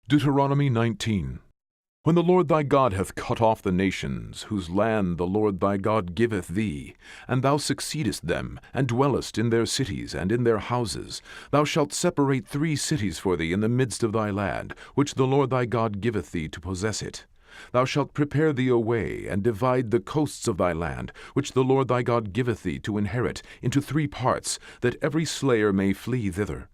Deuteronomy 19. When the Lord thy God hath cut off the nations, whose land the Lord thy God giveth thee, and thou succeedest them, and dwellest in their cities and in their houses, thou shalt separate 3 cities for thee in the midst of thy land, which the Lord thy God giveth thee to possess it. Thou shalt prepare thee a way, and divide the coasts of thy land, which the Lord thy God giveth thee to inherit, into 3 parts, that every slayer may flee thither.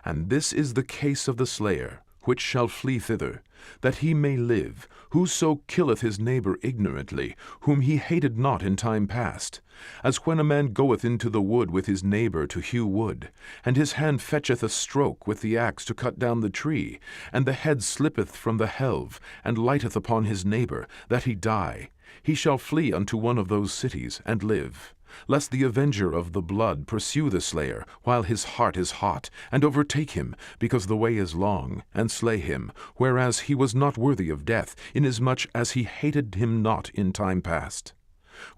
And this is the case of the slayer, which shall flee thither, that he may live, whoso killeth his neighbor ignorantly, whom he hated not in time past, as when a man goeth into the wood with his neighbor to hew wood, and his hand fetcheth a stroke with the axe to cut down the tree, and the head slippeth from the helve, and lighteth upon his neighbor, that he die. He shall flee unto one of those cities, and live, lest the avenger of the blood pursue the slayer while his heart is hot, and overtake him, because the way is long, and slay him, whereas he was not worthy of death, inasmuch as he hated him not in time past.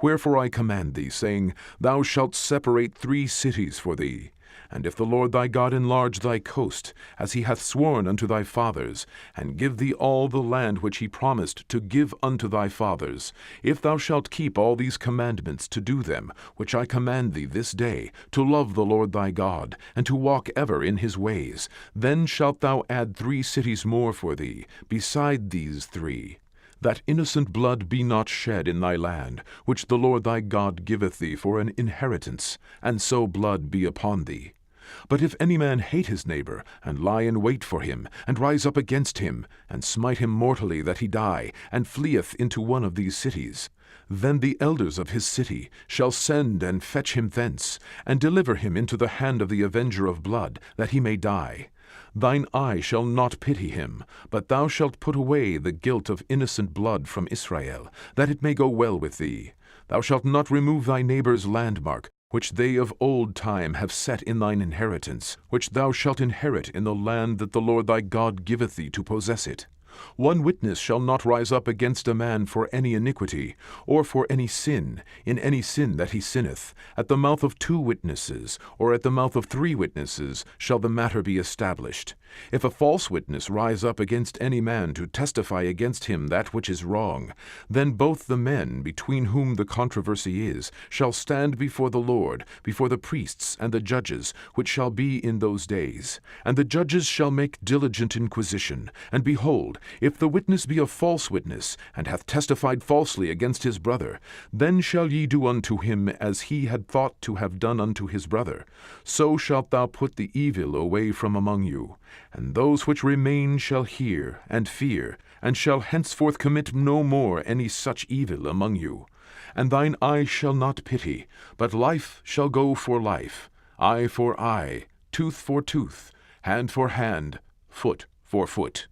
Wherefore I command thee, saying, Thou shalt separate 3 cities for thee. And if the Lord thy God enlarge thy coast, as he hath sworn unto thy fathers, and give thee all the land which he promised to give unto thy fathers, if thou shalt keep all these commandments to do them, which I command thee this day, to love the Lord thy God, and to walk ever in his ways, then shalt thou add 3 cities more for thee, beside these 3, that innocent blood be not shed in thy land, which the Lord thy God giveth thee for an inheritance, and so blood be upon thee. But if any man hate his neighbor, and lie in wait for him, and rise up against him, and smite him mortally that he die, and fleeth into one of these cities, then the elders of his city shall send and fetch him thence, and deliver him into the hand of the avenger of blood, that he may die. Thine eye shall not pity him, but thou shalt put away the guilt of innocent blood from Israel, that it may go well with thee. Thou shalt not remove thy neighbor's landmark, which they of old time have set in thine inheritance, which thou shalt inherit in the land that the Lord thy God giveth thee to possess it. 1 witness shall not rise up against a man for any iniquity, or for any sin, in any sin that he sinneth. At the mouth of 2 witnesses, or at the mouth of 3 witnesses, shall the matter be established. If a false witness rise up against any man to testify against him that which is wrong, then both the men, between whom the controversy is, shall stand before the Lord, before the priests and the judges, which shall be in those days. And the judges shall make diligent inquisition, and behold, if the witness be a false witness, and hath testified falsely against his brother, then shall ye do unto him as he had thought to have done unto his brother. So shalt thou put the evil away from among you. And those which remain shall hear and fear, and shall henceforth commit no more any such evil among you. And thine eye shall not pity, but life shall go for life, eye for eye, tooth for tooth, hand for hand, foot for foot.